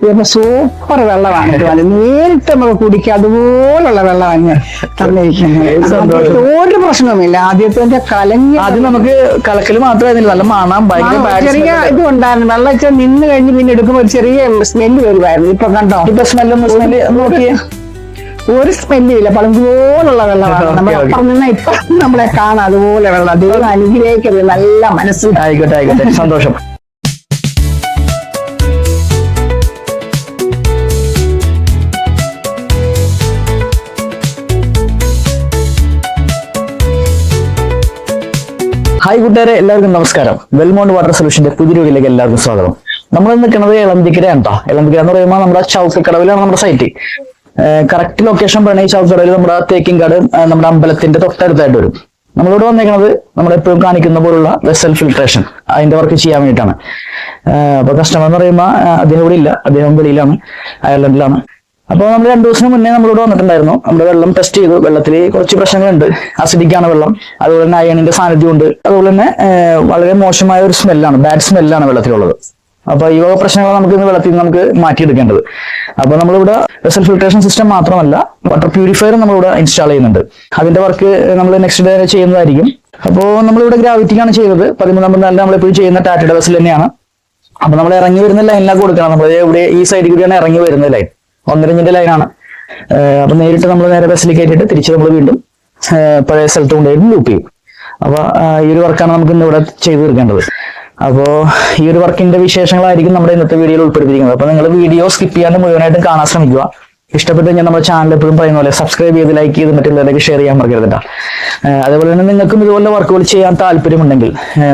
ഇതൊക്കെ സൂപ്പർ വെള്ളമാണ്. നേരിട്ട് നമുക്ക് കുടിക്കുക അതുപോലുള്ള വെള്ളമാണ് തന്നിരിക്കുന്നത്. ഒരു പ്രശ്നവുമില്ല. ആദ്യത്തെ കലങ്ങി ആദ്യം നമുക്ക് കലക്കൽ മാത്രമായിരുന്നില്ല, നല്ല മണം, ചെറിയ ഇത് ഉണ്ടായിരുന്നു. വെള്ളം വെച്ചാൽ നിന്ന് കഴിഞ്ഞ് പിന്നെ എടുക്കുമ്പോൾ ഒരു ചെറിയ സ്മെല്ല് വരുമായിരുന്നു. ഇപ്പൊ കണ്ടോ, ഇപ്പൊ സ്മെല്ല് നോക്കിയേ, ഒരു സ്മെല്ലും ഇല്ല. പളുമ്പോലുള്ള വെള്ളമാണ്. നമ്മൾ അപ്പുറം നിന്ന് ഇപ്പൊ നമ്മളെ കാണാം അതുപോലെ വെള്ളം. ദൈവം അനുഗ്രഹിക്കുന്നത് നല്ല മനസ്സിൽ. ആയിക്കോട്ടെ ആയിക്കോട്ടെ, സന്തോഷം. ഹായ് കൂട്ടുകാരെ, എല്ലാവർക്കും നമസ്കാരം. വെൽമോണ്ട് വാട്ടർ സൊല്യൂഷന്റെ പുതിയ വീഡിയോയിലേക്ക് എല്ലാവർക്കും സ്വാഗതം. നമ്മൾ നിൽക്കുന്നത് എളന്തിക്കരയാണ് കേട്ടോ. എളന്തിക്കര എന്ന് പറയുമ്പോൾ നമ്മുടെ ചൗക്കക്കടവിലാണ് നമ്മുടെ സൈറ്റ്. കറക്റ്റ് ലൊക്കേഷൻ പറഞ്ഞാൽ ഈ ചൗക്കക്കടവിൽ നമ്മുടെ തേക്കിൻകാട് നമ്മുടെ അമ്പലത്തിന്റെ തൊട്ടടുത്തായിട്ട് വരും. നമ്മളിവിടെ വന്നേക്കുന്നത് നമ്മളെപ്പോഴും കാണിക്കുന്ന പോലുള്ള വെസൽ ഫിൽട്രേഷൻ, അതിന്റെ വർക്ക് ചെയ്യാൻ വേണ്ടിയിട്ടാണ്. അപ്പൊ കസ്റ്റമർ എന്ന് പറയുമ്പോൾ അദ്ദേഹം ഇവിടെ ഇല്ല, അദ്ദേഹം വെളിയിലാണ്, അയർലൻഡിലാണ്. അപ്പോൾ നമ്മൾ 2 ദിവസം മുന്നേ നമ്മളിവിടെ വന്നിട്ടുണ്ടായിരുന്നു. നമ്മുടെ വെള്ളം ടെസ്റ്റ് ചെയ്തു. വെള്ളത്തിൽ കുറച്ച് പ്രശ്നങ്ങളുണ്ട്. അസിഡിക്കാണ് വെള്ളം, അതുപോലെ തന്നെ അയണിന്റെ സാന്നിധ്യമുണ്ട്, അതുപോലെ തന്നെ വളരെ മോശമായ ഒരു സ്മെല്ലാണ്, ബാഡ് സ്മെല്ലാണ് വെള്ളത്തിലുള്ളത്. അപ്പൊ ഈ വക പ്രശ്നങ്ങൾ നമുക്ക് ഇന്ന് വെള്ളത്തിൽ നിന്ന് നമുക്ക് മാറ്റിയെടുക്കേണ്ടത്. അപ്പൊ നമ്മളിവിടെ വെസൽ ഫിൽട്രേഷൻ സിസ്റ്റം മാത്രമല്ല, വാട്ടർ പ്യൂരിഫയർ നമ്മളിവിടെ ഇൻസ്റ്റാൾ ചെയ്യുന്നുണ്ട്. അതിന്റെ വർക്ക് നമ്മൾ നെക്സ്റ്റ് ഡേ ചെയ്യുന്നതായിരിക്കും. അപ്പോൾ നമ്മളിവിടെ ഗ്രാവിറ്റിക്കാണ് ചെയ്തത്. 13 നമ്മളെപ്പോഴും ചെയ്യുന്ന ടാറ്റയുടെ വെസൽ തന്നെയാണ്. അപ്പൊ നമ്മൾ ഇറങ്ങി വരുന്ന ലൈനിലേക്ക് കൊടുക്കണം. നമ്മൾ ഇവിടെ ഈ സൈഡിൽ കൂടിയാണ് ഇറങ്ങി വരുന്ന ലൈൻ, 1.5 ഇഞ്ചിന്റെ ലൈനാണ്. അപ്പൊ നേരിട്ട് നമ്മൾ നേരെ ബസ്സിൽ കയറ്റിയിട്ട് തിരിച്ച് നമ്മൾ വീണ്ടും പഴയ സ്ഥലത്ത് കൊണ്ടുപോയി ലൂപ്പ് ചെയ്യും. അപ്പൊ ഈ ഒരു വർക്കാണ് നമുക്ക് ഇന്ന് ഇവിടെ ചെയ്തു തീർക്കേണ്ടത്. അപ്പോൾ ഈ ഒരു വർക്കിന്റെ വിശേഷങ്ങളായിരിക്കും നമ്മുടെ ഇന്നത്തെ വീഡിയോയിൽ ഉൾപ്പെടുത്തിയിരിക്കുന്നത്. അപ്പൊ നിങ്ങൾ വീഡിയോ സ്കിപ്പ് ചെയ്യാണ്ട് മുഴുവനായിട്ടും കാണാൻ ശ്രമിക്കുക. ഇഷ്ടപ്പെട്ട് കഴിഞ്ഞാൽ നമ്മുടെ ചാനൽ എപ്പോഴും പറയുന്ന പോലെ സബ്സ്ക്രൈബ് ചെയ്ത് ലൈക്ക് ചെയ്ത് മറ്റുള്ളവരേക്ക് ഷെയർ ചെയ്യാൻ മറക്കരുത്. അതേപോലെ തന്നെ നിങ്ങൾക്കും ഇതുപോലെ വർക്കുകൾ ചെയ്യാൻ താല്പര്യമുണ്ടെങ്കിൽ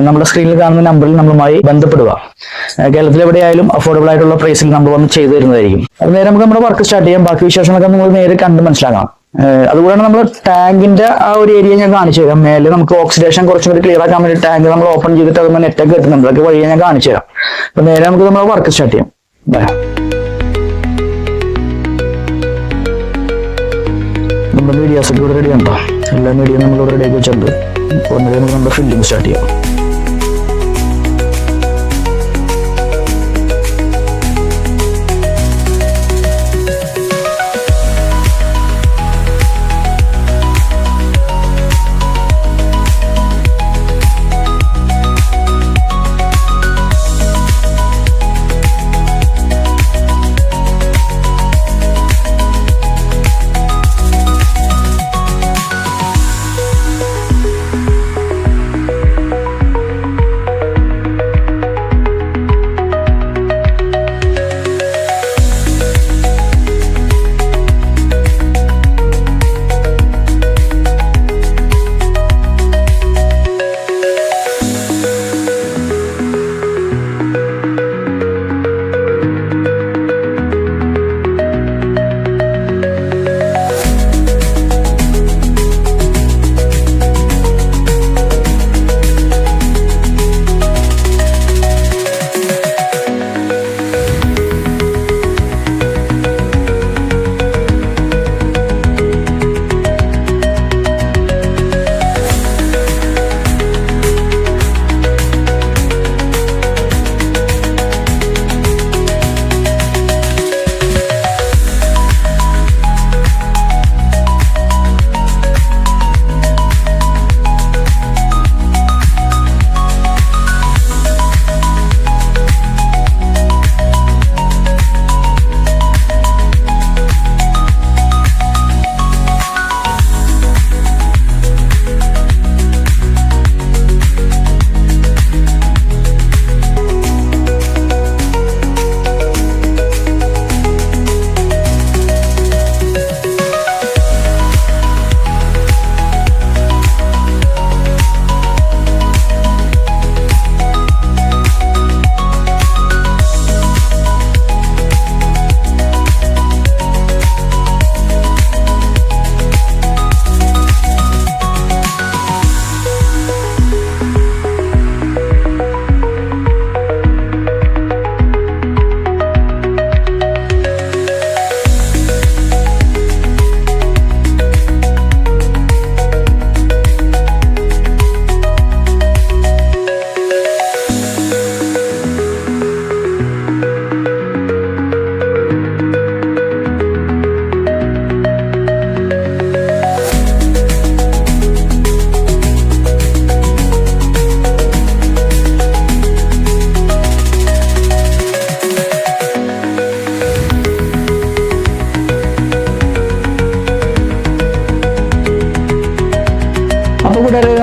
നമ്മുടെ സ്ക്രീനിൽ കാണുന്ന നമ്പറിൽ നമ്മളുമായി ബന്ധപ്പെടുക. കേരളത്തിൽ എവിടെയായാലും അഫോർഡബിൾ ആയിട്ടുള്ള പ്രൈസിൽ നമ്മൾ വന്ന് ചെയ്തു തരുന്നതായിരിക്കും. അത് നേരെ നമുക്ക് നമ്മുടെ വർക്ക് സ്റ്റാർട്ട് ചെയ്യാം. ബാക്കി വിശേഷങ്ങളൊക്കെ നിങ്ങൾ നേരെ കണ്ട് മനസ്സിലാക്കണം. അതുകൂടാണ് നമ്മൾ ടാങ്കിന്റെ ആ ഒരു ഏരിയ ഞാൻ കാണിച്ചു തരാം. മേലെ നമുക്ക് ഓക്സിഡേഷൻ കുറച്ചും കൂടി ക്ലിയർ ആക്കാൻ വേണ്ടി ടാങ്ക് നമ്മൾ ഓപ്പൺ ചെയ്തിട്ട് അതുമ്പോൾ നെറ്റൊക്കെ കിട്ടുന്നുണ്ട്. അതൊക്കെ വഴിയെ ഞാൻ കാണിച്ചു തരാം. അപ്പൊ നേരെ നമുക്ക് നമ്മുടെ വർക്ക് സ്റ്റാർട്ട് ചെയ്യാം. നമ്മുടെ മീഡിയാസ് ഒക്കെ ഇവിടെ റെഡി ഉണ്ടോ? എല്ലാ മീഡിയ നമ്മളിവിടെ റെഡി ആക്കി വെച്ചിട്ടുണ്ട്. ഒന്നിനെ നമുക്ക് നമ്മുടെ ഫില്ലിംഗ് സ്റ്റാർട്ട് ചെയ്യാം.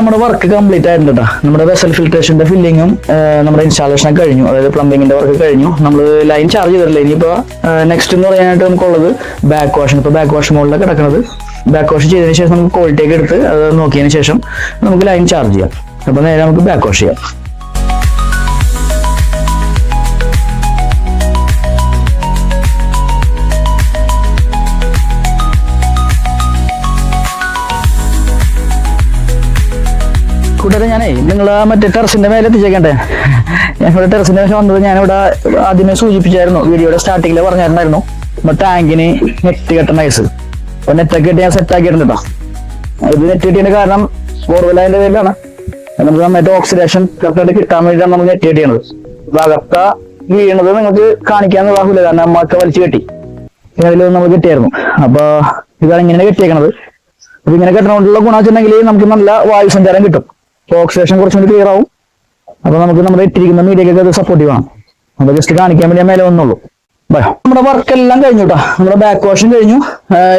നമ്മുടെ വർക്ക് കംപ്ലീറ്റ് ആയിട്ടുണ്ട് കേട്ടോ. നമ്മുടെ വെസൽ ഫിൽട്രേഷന്റെ ഫില്ലിങ്ങും നമ്മുടെ ഇൻസ്റ്റാളേഷൻ ഒക്കെ കഴിഞ്ഞു. അതായത് പ്ലംബിങ്ങിന്റെ വർക്ക് കഴിഞ്ഞു. നമ്മൾ ലൈൻ ചാർജ് ചെയ്തിട്ടില്ല. ഇനിയിപ്പോ നെക്സ്റ്റ് എന്ന് പറയാനായിട്ട് നമുക്കുള്ളത് ബാക്ക് വാഷ്. ഇപ്പൊ ബാക്ക് വാഷ് മുകളിലാണ് കിടക്കുന്നത്. ബാക്ക് വാഷ് ചെയ്തതിനു ശേഷം നമുക്ക് ക്വാളിറ്റി ഒക്കെ എടുത്ത് അത് നോക്കിയതിനു ശേഷം നമുക്ക് ലൈൻ ചാർജ് ചെയ്യാം. അപ്പൊ നേരെ നമുക്ക് ബാക്ക് വാഷ് ചെയ്യാം. കൂട്ടുകാരെ, ഞാനേ നിങ്ങൾ മറ്റേ ടെറസിന്റെ മേലെ എത്തിച്ചേക്കണ്ടേ. ഞങ്ങളുടെ ടെറസിന്റെ മേലെ വന്നത് ഞാനിവിടെ ആദ്യമേ സൂചിപ്പിച്ചായിരുന്നു, വീഡിയോയുടെ സ്റ്റാർട്ടിങ്ങിൽ പറഞ്ഞിട്ടുണ്ടായിരുന്നു. നമ്മുടെ ടാങ്കിന് നെറ്റ് കെട്ടണ ഐസ്. അപ്പൊ നെറ്റൊക്കെ കെട്ടി ഞാൻ സെറ്റ് ആക്കിയിട്ടുണ്ട് കേട്ടോ. ഇത് നെറ്റ് കെട്ടിയതിന്റെ കാരണം ബോർവെല്ലതിന്റെ പേരിലാണ്. നമുക്ക് നന്നായിട്ട് ഓക്സിഡേഷൻ കറക്റ്റായിട്ട് കിട്ടാൻ വേണ്ടിയിട്ടാണ് നമ്മൾ നെറ്റ് കെട്ടിയത്. അകത്ത വീണത് നിങ്ങൾക്ക് കാണിക്കാൻ ബാഹുല, കാരണം അമ്മക്ക് വലിച്ചു കെട്ടി അതിൽ നമ്മൾ കെട്ടിയായിരുന്നു. അപ്പൊ ഇതാണ് ഇങ്ങനെ കെട്ടിയേക്കണത്. അപ്പൊ ഇങ്ങനെ കെട്ടണോണ്ടുള്ള ഗുണം വെച്ചിട്ടുണ്ടെങ്കിൽ നമുക്ക് നല്ല വായു സഞ്ചാരം കിട്ടും. ഓക്സിഡേഷൻ കുറച്ചുകൂടി ക്ലിയർ ആവും. അപ്പൊ നമുക്ക് നമ്മുടെ ഇട്ടിരിക്കുന്ന മീഡിയക്കൊക്കെ അത് സപ്പോർട്ടീവ് ആണ്. അപ്പൊ ജസ്റ്റ് കാണിക്കാൻ വേണ്ടി മേലെ വന്നുള്ളൂ. നമ്മുടെ വർക്ക് എല്ലാം കഴിഞ്ഞു കേട്ടോ. നമ്മുടെ ബാക്ക് വാഷും കഴിഞ്ഞു,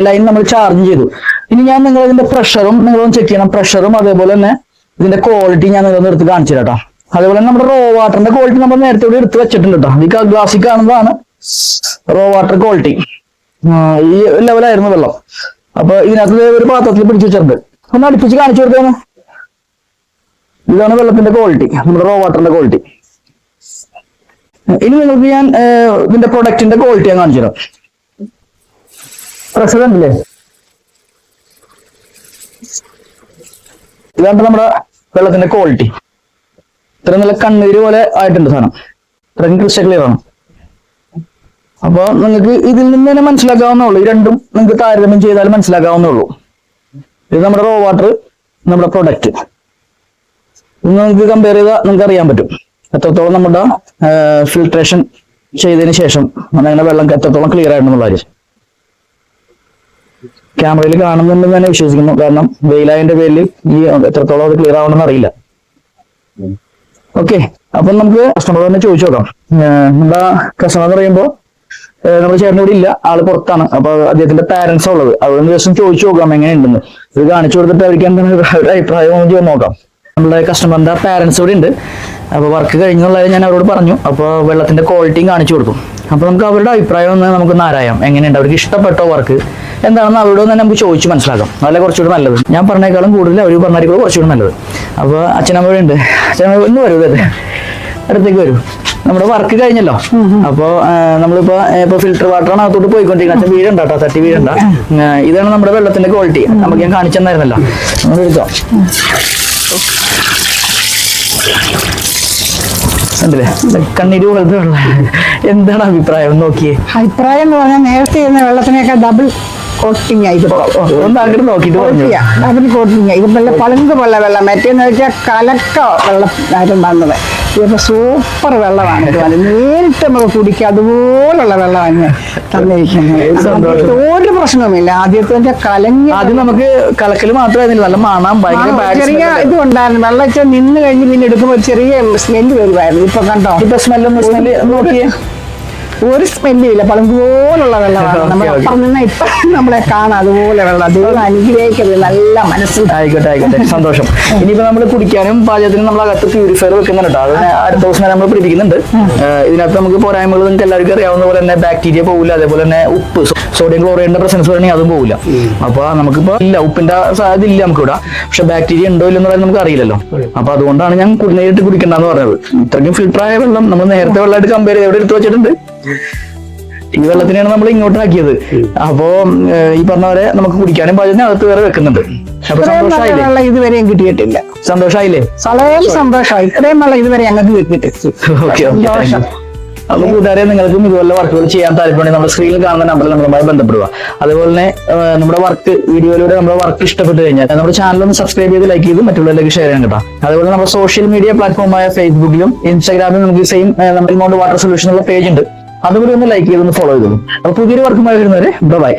ലൈൻ നമ്മൾ ചാർജ് ചെയ്തു. ഇനി ഞാൻ നിങ്ങൾ ഇതിന്റെ പ്രഷറും നിങ്ങളൊന്ന് ചെക്ക് ചെയ്യണം. പ്രഷറും അതേപോലെ തന്നെ ഇതിന്റെ ക്വാളിറ്റി ഞാൻ നിങ്ങളൊന്ന് എടുത്ത് കാണിച്ചു തരാം. അതേപോലെ തന്നെ നമ്മുടെ റോ വാട്ടറിന്റെ ക്വാളിറ്റി നമ്മൾ നേരത്തെ ഇവിടെ എടുത്ത് വെച്ചിട്ടുണ്ട് കേട്ടോ. ഈ ഗ്ലാസ്സിൽ കാണുന്നതാണ് റോ വാട്ടർ ക്വാളിറ്റി. ഈ ലെവലായിരുന്നു വെള്ളം. അപ്പൊ ഇതിനകത്ത് ഒരു പാത്രത്തിൽ പിടിച്ചു വെച്ചിട്ടുണ്ട്. ഒന്ന് അടുപ്പിച്ച് കാണിച്ചു കൊടുത്തേന്. ഇതാണ് വെള്ളത്തിന്റെ ക്വാളിറ്റി, നമ്മുടെ റോ വാട്ടറിന്റെ ക്വാളിറ്റി. ഇനി നിങ്ങൾക്ക് ഞാൻ ഇതിന്റെ പ്രൊഡക്റ്റിന്റെ ക്വാളിറ്റി ഞാൻ കാണിച്ചു തരാം. പ്രഷർ ഉണ്ടല്ലേ, ഇതാണ് നമ്മുടെ വെള്ളത്തിന്റെ ക്വാളിറ്റി. ഇത്ര നല്ല കണ്ണീര് പോലെ ആയിട്ടുണ്ട് സാധനം. ഇത്രയും ക്രിസ്റ്റൽ ക്ലിയർ ആണ്. അപ്പൊ നിങ്ങൾക്ക് ഇതിൽ നിന്ന് തന്നെ മനസ്സിലാക്കാവുന്നുള്ളൂ. ഈ രണ്ടും നിങ്ങൾക്ക് താരതമ്യം ചെയ്താൽ മനസ്സിലാക്കാവുന്നുള്ളൂ. ഇത് നമ്മുടെ റോ വാട്ടർ, നമ്മുടെ പ്രൊഡക്റ്റ്. നിങ്ങൾക്ക് കമ്പയർ ചെയ്താൽ നിങ്ങൾക്ക് അറിയാൻ പറ്റും എത്രത്തോളം നമ്മുടെ ഫിൽട്രേഷൻ ചെയ്തതിന് ശേഷം അങ്ങനെ വെള്ളം എത്രത്തോളം ക്ലിയർ ആയിട്ടുള്ള കാര്യം. ക്യാമറയിൽ കാണുന്നുണ്ടെന്ന് തന്നെ വിശ്വസിക്കുന്നു. കാരണം വെയിലായതിന്റെ പേരിൽ ഈ എത്രത്തോളം അത് ക്ലിയർ ആവണമെന്ന് അറിയില്ല. ഓക്കെ, അപ്പൊ നമുക്ക് കസ്റ്റമർ തന്നെ ചോദിച്ചു നോക്കാം. നമ്മുടെ കസ്റ്റമർ എന്ന് പറയുമ്പോൾ നമ്മുടെ ചേട്ടൻ ഇവിടെ ഇല്ല, ആള് പുറത്താണ്. അപ്പൊ അദ്ദേഹത്തിന്റെ പാരന്റ്സ് ഉള്ളത്. അതുകൊണ്ട് ദിവസം ചോദിച്ചു നോക്കാം എങ്ങനെയുണ്ടെന്ന്. ഇത് കാണിച്ചു കൊടുത്തിട്ട് അവർക്ക് എന്താണ് ഒരു അഭിപ്രായം ചെയ്ത് നോക്കാം. നമ്മുടെ കസ്റ്റമറിന്റെ പാരന്റ്സ് ഇവിടെ ഉണ്ട്. അപ്പൊ വർക്ക് കഴിഞ്ഞുള്ളത് ഞാൻ അവരോട് പറഞ്ഞു. അപ്പൊ വെള്ളത്തിന്റെ ക്വാളിറ്റിയും കാണിച്ചു കൊടുക്കും. അപ്പൊ നമുക്ക് അവരുടെ അഭിപ്രായം ഒന്ന് നമുക്ക് ആരായാം. എങ്ങനെയുണ്ട്, അവർക്ക് ഇഷ്ടപ്പെട്ടോ വർക്ക് എന്താണെന്ന് അവരോട് തന്നെ നമുക്ക് ചോദിച്ച് മനസ്സിലാക്കാം. അതല്ല കുറച്ചുകൂടി നല്ലത്. ഞാൻ പറഞ്ഞേക്കാളും കൂടുതൽ അവർ പറഞ്ഞായിരിക്കും കുറച്ചുകൂടി നല്ലത്. അപ്പൊ അച്ഛനമ്മ ഇവിടെ ഉണ്ട്. അച്ഛനമ്മ ഇന്ന് വരൂ, അതെ അടുത്തേക്ക് വരൂ. നമ്മുടെ വർക്ക് കഴിഞ്ഞല്ലോ. അപ്പൊ നമ്മളിപ്പോ ഫിൽറ്റർ വാട്ടറാണ് അകത്തോട്ട് പോയിക്കൊണ്ടിരിക്കുന്നത്. അച്ഛൻ വീഴണ്ട കേട്ടോ, തട്ടി വീഴണ്ട. ഇതാണ് നമ്മുടെ വെള്ളത്തിന്റെ ക്വാളിറ്റി. നമുക്ക് ഞാൻ കാണിച്ചു തന്നായിരുന്നല്ലോ. നമ്മൾ എടുക്കാം. കണ്ണീര് പോലത്തെ വെള്ളം. എന്താണ് അഭിപ്രായം? നോക്കിയേ. അഭിപ്രായം എന്ന് പറഞ്ഞാൽ നേരത്തെ ഇരുന്ന വെള്ളത്തിനൊക്കെ ഡബിൾ കോട്ടിങ് ആയി. ഒന്ന് അങ്ങോട്ട് നോക്കിട്ട് ഡബിൾ കോട്ടിങ് ആയി. ഇത് നല്ല പളുങ്ക് പോലെ വെള്ളം. മറ്റേന്ന് വെച്ചാൽ കലക്ക വെള്ളമായിരുന്നു വന്നത്. ഇതിപ്പോ സൂപ്പർ വെള്ളമാണ്. നേരിട്ട് നമുക്ക് കുടിക്കുക അതുപോലുള്ള വെള്ളമാണ് തന്നിരിക്കുന്നത്. ഒരു പ്രശ്നവുമില്ല. ആദ്യത്തെ കലങ്ങി ആദ്യം നമുക്ക് കലക്കല് മാത്രമായിരുന്നില്ല, നല്ല മണം, ചെറിയ ഇത് ഉണ്ടായിരുന്നു. വെള്ളം വെച്ചാൽ നിന്ന് കഴിഞ്ഞ് പിന്നെ എടുക്കുമ്പോൾ ചെറിയ സ്മെല്ല് വരുമായിരുന്നു. ഇപ്പൊ കണ്ടോ, ഇപ്പൊ സ്മെല്ല് നോക്കിയേ. ഒരു സ്മെല്ലും ഇല്ല. പളുമ്പോലുള്ള വെള്ളമാണ്. നമ്മൾ അപ്പുറം നിന്ന് ഇപ്പൊ നമ്മളെ കാണാം അതുപോലെ വെള്ളം. ദൈവം അനുഗ്രഹിക്കുന്നത് നല്ല മനസ്സിൽ. ആയിക്കോട്ടെ, സന്തോഷം. ഇനിയിപ്പോ നമ്മൾ കുടിക്കാനും പാചകത്തിനും നമ്മൾ അകത്ത് പ്യൂരിഫയർ വെക്കുന്നുണ്ട്. അത് അടുത്ത ദിവസം നമ്മൾ പിടിപ്പിക്കുന്നുണ്ട്. ഇതിനകത്ത് നമുക്ക് പോരായ്മകൾ നിങ്ങൾക്ക് എല്ലാവർക്കും അറിയാവുന്ന പോലെ തന്നെ ബാക്ടീരിയ പോകില്ല. അതേപോലെ തന്നെ ഉപ്പ്, സോഡിയം ക്ലോറൈഡിന്റെ പ്രസൻസ് പറയുകയാണെങ്കിൽ അതും പോകില്ല. അപ്പൊ നമുക്കിപ്പോ ഇല്ല, ഉപ്പിന്റെ സാധ്യത ഇല്ല നമുക്കിവിടെ. പക്ഷെ ബാക്ടീരിയ ഉണ്ടോ ഇല്ലെന്ന് പറയുന്നത് നമുക്ക് അറിയില്ലല്ലോ. അപ്പൊ അതുകൊണ്ടാണ് ഞാൻ നേരിട്ട് കുടിക്കണ്ടെന്ന് പറഞ്ഞത്. ഇത്രയ്ക്കും ഫിൽറ്ററായ വെള്ളം നമ്മൾ നേരത്തെ വെള്ളമായിട്ട് കമ്പയർ ചെയ്ത് എവിടെ എടുത്ത് വെച്ചിട്ടുണ്ട്. ഈ വെള്ളത്തിനാണ് നമ്മൾ ഇങ്ങോട്ട് ആക്കിയത്. അപ്പോ ഈ പറഞ്ഞ പോലെ നമുക്ക് കുടിക്കാനും പാചകത്തിന് അകത്ത് വേറെ വെക്കുന്നുണ്ട്. അപ്പൊ സന്തോഷമായില്ലേ? ഇതുവരെയും കിട്ടിയിട്ടില്ല. സന്തോഷമായില്ലേ? വളരെ സന്തോഷമായി. ഇത്രയും വെള്ളം ഇതുവരെ ഞങ്ങൾക്ക് കിട്ടിയിട്ട്. അപ്പൊ കൂട്ടുകാരെ, നിങ്ങൾക്കും ഇതുപോലെ വർക്കുകൾ ചെയ്യാൻ താല്പര്യമുണ്ടെങ്കിൽ നമ്മുടെ സ്ക്രീനിൽ കാണുന്ന നമ്പറിൽ നമ്മളുമായി ബന്ധപ്പെടുക. അതുപോലെ തന്നെ നമ്മുടെ വർക്ക് വീഡിയോയിലൂടെ നമ്മുടെ വർക്ക് ഇഷ്ടപ്പെട്ട് കഴിഞ്ഞാൽ നമ്മുടെ ചാനൽ ഒന്ന് സബ്സ്ക്രൈബ് ചെയ്ത് ലൈക്ക് ചെയ്ത് മറ്റുള്ളവരിലേക്ക് ഷെയർ ചെയ്യാൻ കേട്ടോ. അതുപോലെ നമ്മുടെ സോഷ്യൽ മീഡിയ പ്ലാറ്റ്ഫോമായ ഫേസ്ബുക്കിലും ഇൻസ്റ്റാഗ്രാമിലും നമുക്ക് സെയിം വെൽമോണ്ട് വാട്ടർ സൊല്യൂഷൻ ഉള്ള പേജ് ഉണ്ട്. അതുകൂടി ഒന്ന് ലൈക്ക് ചെയ്ത് ഒന്ന് ഫോളോ ചെയ്തോളൂ. അപ്പൊ പുതിയൊരു വർക്കുമായി വരുന്നവരെ ബൈ.